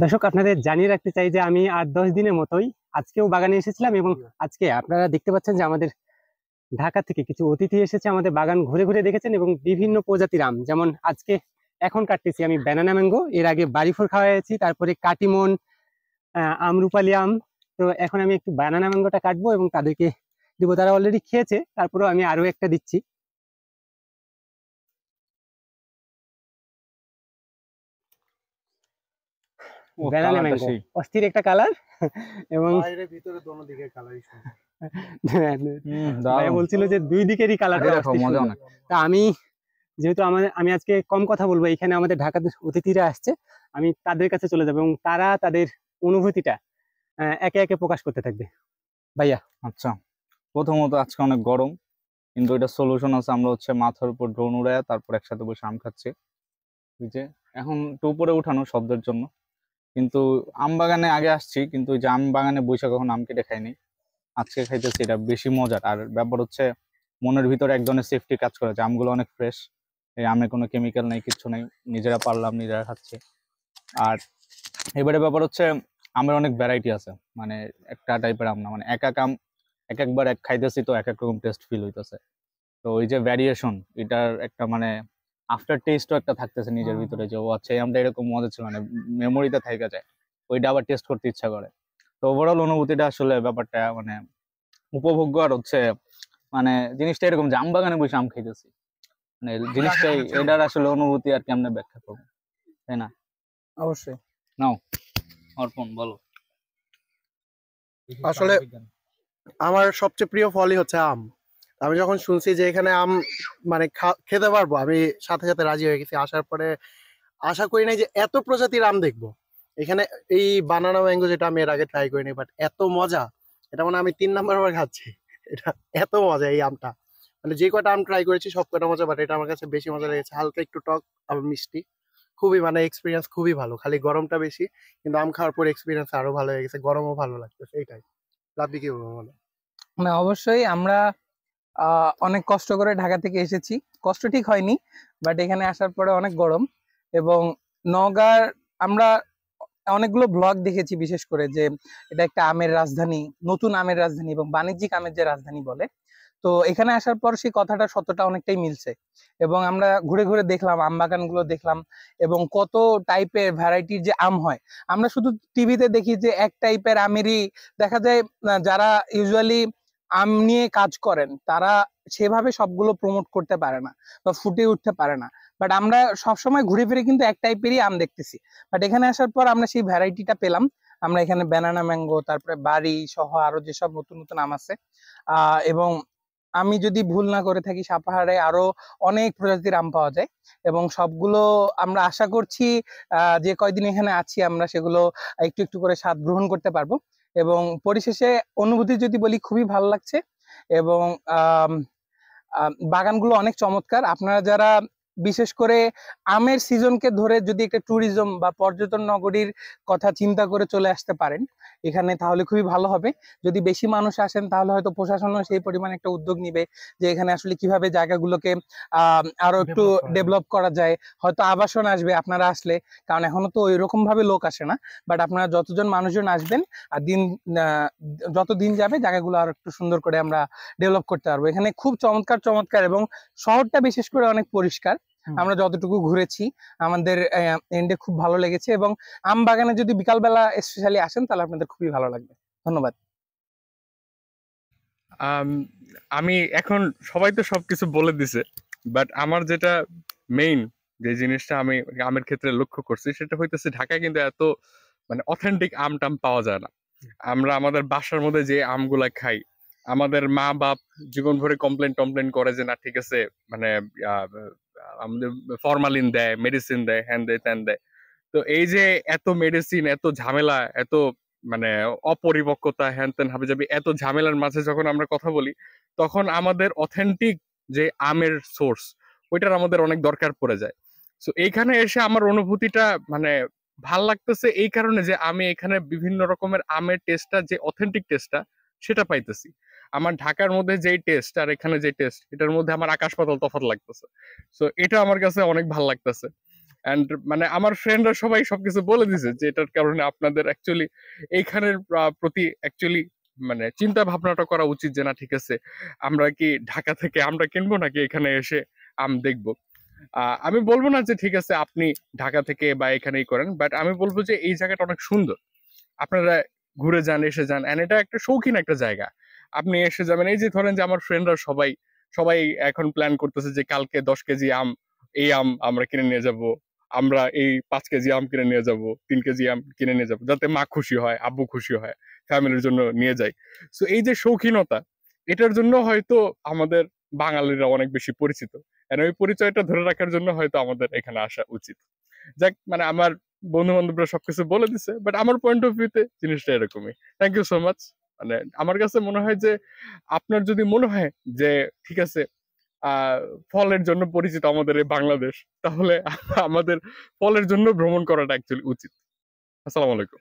দর্শক, আপনাদের জানিয়ে রাখতে চাই যে আমি 8-10 দিনের মতোই আজকেও বাগানে এসেছিলাম, এবং আজকে আপনারা দেখতে পাচ্ছেন যে আমাদের ঢাকা থেকে কিছু অতিথি এসেছে, আমাদের বাগান ঘুরে ঘুরে দেখেছেন এবং বিভিন্ন প্রজাতির আম, যেমন আজকে এখন কাটতেছি আমি ব্যানানা ম্যাঙ্গো, এর আগে বাড়িফল খাওয়াইছি, তারপরে কাটিমন, আমরুপালি আম। তো এখন আমি একটু ব্যানানা ম্যাঙ্গোটা কাটবো এবং তাদেরকে দিব, তারা অলরেডি খেয়েছে, তারপরেও আমি আরো একটা দিচ্ছি। ও ব্যানানা কালারটা ম্যাঙ্গো সেই। অস্থির একটা কালার এবং বাইরে ভিতরে দোনো দিকে কালারই সুন্দর। ভাইয়া দারুণ। বলছিল যে দুই দিকেরই আগে কালারটা দেখো অস্থির মজা সুন্দর। অনেক। তা যেহেতু আমি আজকে কম কথা বলবো, এখানে আমাদের ঢাকার অতিথিরা আসছে, আমি তাদের কাছে চলে যাবো এবং তারা তাদের অনুভূতিটা একে একে প্রকাশ করতে থাকবে। ভাইয়া। আচ্ছা, প্রথমত আজকে অনেক গরম, কিন্তু এটা সলিউশন আছে। আমরা হচ্ছে মাথার উপর ড্রোন উড়ায় তারপর একসাথে বসে আম খাচ্ছি। এই যে এখন একটু উপরে উঠানো শব্দের জন্য, কিন্তু আম বাগানে আগে আসছি, কিন্তু ওই যে আম বাগানে বসে কখন আম কেটে খাইনি। আজকে খাইতেছি, এটা বেশি মজার। আর ব্যাপার হচ্ছে মনের ভিতরে এক ধরনের সেফটি কাজ করে, যে আমগুলো অনেক ফ্রেশ, এই আমে কোনো কেমিক্যাল নেই, কিচ্ছু নেই, নিজেরা পারলাম, নিজেরা খাচ্ছি। আর এবারে ব্যাপার হচ্ছে আমের অনেক ভ্যারাইটি আছে, মানে একটা টাইপের আম না, মানে এক এক আম এক একবার এক খাইতেছি তো এক এক রকম টেস্ট ফিল হইতেছে। তো ওই যে ভ্যারিয়েশন, এটার একটা মানে আফটার টেস্টও একটা থাকতেছে নিজের ভিতরে, যে ও আচ্ছা এই আমটা এরকম মজা ছিল, মানে মেমোরিতে থেকে যায়, ওইটা আবার টেস্ট করতে ইচ্ছা করে। তো ওভারঅল অনুভূতিটা আসলে ব্যাপারটা মানে উপভোগ্য। আর হচ্ছে মানে জিনিসটা এরকম যে আম বাগানে বসে আম খাইতেছি, মানে জিনিসটাই এটার আসলে অনুভূতি আর কেমনে ব্যাখ্যা করবো, তাই না? অবশ্যই। নাও অর্পণ বলো। আসলে আমার সবচেয়ে প্রিয় ফলই হচ্ছে আম। আমি যখন শুনছি যে এখানে আম মানে খেতে পারবো, আমি সাথে সাথে রাজি হয়ে গেছি। আসার পরে আশা করি নাই যে এত প্রজাতির আম দেখবো এখানে। এই বানানা ম্যাঙ্গো যেটা আমি এর আগে ট্রাই করিনি, বাট এত মজা, এটা মানে আমি 3 নাম্বার বার খাচ্ছি। এটা এত মজা এই আমটা, মানে যে কটা আম ট্রাই করেছি সব কটা মজা, বাট এটা আমার কাছে বেশি মজা লেগেছে। হালকা একটু টক আবার মিষ্টি, খুবই মানে এক্সপিরিয়েন্স খুবই ভালো। খালি গরমটা বেশি, কিন্তু আম খাওয়ার পর এক্সপিরিয়েন্স আরো ভালো হয়ে গেছে, গরমও ভালো লাগতেছে। এইটাই লাভি কি বলবো বলো। না, অবশ্যই আমরা অনেক কষ্ট করে ঢাকা থেকে এসেছি। কষ্ট ঠিক হয়নি, বাট এখানে আসার পরে অনেক গরম। এবং নওগাঁর আমরা অনেকগুলো ব্লগ দেখেছি, বিশেষ করে যে এটা একটা আমের রাজধানী, নতুন আমের রাজধানী এবং বাণিজ্যিক আমের যে রাজধানী বলে। তো এখানে আসার পর সেই কথাটা সত্যটা অনেকটাই মিলছে। এবং আমরা ঘুরে ঘুরে দেখলাম, আম বাগানগুলো দেখলাম, এবং কত টাইপের ভ্যারাইটির যে আম হয়। আমরা শুধু টিভিতে দেখি যে এক টাইপের আমেরই দেখা যায়। যারা ইউজুয়ালি আম নিয়ে কাজ করেন তারা সেভাবে সবগুলো প্রমোট করতে পারে না বা ফুটে উঠতে পারে না। বাট আমরা সবসময় ঘুরে ফিরে কিন্তু এক টাইপেরই আম দেখতেছি। বাট এখানে আসার পর আমরা সেই ভ্যারাইটিটা পেলাম। আমরা এখানে ব্যানানা ম্যাঙ্গো, তারপরে বাড়ি সহ আরো যেসব নতুন নতুন আম আছে, এবং আমি যদি ভুল না করে থাকি সাপাহারে আরো অনেক প্রজাতির আম পাওয়া যায়। এবং সবগুলো আমরা আশা করছি যে কয়দিন এখানে আছি আমরা সেগুলো একটু একটু করে স্বাদ গ্রহণ করতে পারবো। এবং পরিশেষে অনুভূতি যদি বলি, খুবই ভালো লাগছে। এবং আহ বাগানগুলো অনেক চমৎকার। আপনারা যারা বিশেষ করে আমের সিজনকে ধরে যদি একটা ট্যুরিজম বা পর্যটন নগরীর কথা চিন্তা করে চলে আসতে পারেন এখানে, তাহলে খুবই ভালো হবে। যদি বেশি মানুষ আসেন তাহলে হয়তো প্রশাসনও সেই পরিমাণ একটা উদ্যোগ নিবে যে এখানে আসলে কিভাবে জায়গাগুলোকে আরো একটু ডেভেলপ করা যায়। হয়তো আবাসন আসবে আপনারা আসলে, কারণ এখনো তো ওইরকম ভাবে লোক আসে না। বাট আপনারা যতজন মানুষজন আসবেন আর যত দিন যাবে জায়গাগুলো আরো একটু সুন্দর করে আমরা ডেভেলপ করতে পারবো। এখানে খুব চমৎকার চমৎকার, এবং শহরটা বিশেষ করে অনেক পরিষ্কার। আমরা যতটুকু ঘুরেছি আমাদের এন্ডে খুব ভালো লেগেছে। এবং আম বাগানে যদি বিকালবেলা স্পেশালি আসেন তাহলে আপনাদের খুবই ভালো লাগবে। ধন্যবাদ। আমি এখন সবাই তো সবকিছু বলে দিছে, বাট আমার যেটা মেইন যে জিনিসটা আমি আমের ক্ষেত্রে লক্ষ্য করছি সেটা হইতেছে ঢাকায় কিন্তু এত মানে অথেন্টিক আম টাম পাওয়া যায় না। আমরা আমাদের বাসার মধ্যে যে আমগুলা খাই, আমাদের মা বাপ জীবন ভরে কমপ্লেন করে যে না ঠিক আছে, মানে আহ, আমাদের ফরমালিন দেয়, মেডিসিন দেয়, হ্যান দেয়, ত্যান দেয়। তো এই যে এত মেডিসিন, এত ঝামেলা, এত মানে অপরিপক্কতা, হ্যান ত্যান হাবিজাবি, এত ঝামেলার মাঝে যখন আমরা কথা বলি, তখন আমাদের অথেন্টিক যে আমের সোর্স, ওইটার আমাদের অনেক দরকার পড়ে যায়। তো এইখানে এসে আমার অনুভূতিটা মানে ভাল লাগতেছে এই কারণে যে আমি এখানে বিভিন্ন রকমের আমের টেস্টটা, যে অথেন্টিক টেস্টটা, সেটা পাইতেছি। আমার ঢাকার মধ্যে যেই টেস্ট আর এখানে যে টেস্ট, এটার মধ্যে আমার আকাশ পাতাল তফাৎ লাগতেছে। তো এটা আমার কাছে অনেক ভাল লাগতেছে। অ্যান্ড মানে আমার ফ্রেন্ডরা সবাই সবকিছু বলে দিছে যে এটার কারণে আপনাদের অ্যাকচুয়ালি এইখানের প্রতি অ্যাকচুয়ালি মানে চিন্তা ভাবনাটা করা উচিত যে না ঠিক আছে আমরা কি ঢাকা থেকে আমরা কিনবো নাকি এখানে এসে আম দেখবো। আমি বলবো না যে ঠিক আছে আপনি ঢাকা থেকে বা এখানেই করেন, বাট আমি বলবো যে এই জায়গাটা অনেক সুন্দর, আপনারা ঘুরে যান এসে যান, এন্ড এটা একটা শৌখিন একটা জায়গা। আপনি এসে যাবেন, এই যে ধরেন যে আমার ফ্রেন্ডরা সবাই সবাই এখন প্ল্যান করতেছে যে কালকে 10 কেজি আম, এই আম আমরা কিনে নিয়ে যাব, আমরা এই 5 কেজি আম কিনে নিয়ে যাব, 3 কেজি আম কিনে নিয়ে যাব, যাতে মা খুশি হয়, আব্বু খুশি হয়, ফ্যামিলির জন্য নিয়ে যাই। সো এই যে শৌখিনতা, এটার জন্য হয়তো আমাদের বাঙালিরা অনেক বেশি পরিচিত, আর ওই পরিচয়টা ধরে রাখার জন্য হয়তো আমাদের এখানে আসা উচিত। যাক, মানে আমার বন্ধু বান্ধবরা সবকিছু বলে দিছে, বাট আমার পয়েন্ট অফ ভিউতে জিনিসটা এরকমই। Thank you so much. মানে আমার কাছে মনে হয় যে আপনার যদি মনে হয় যে ঠিক আছে আহ ফলের জন্য পরিচিত আমাদের এই বাংলাদেশ, তাহলে আমাদের ফলের জন্য ভ্রমণ করাটা অ্যাকচুয়ালি উচিত। আসসালামু আলাইকুম।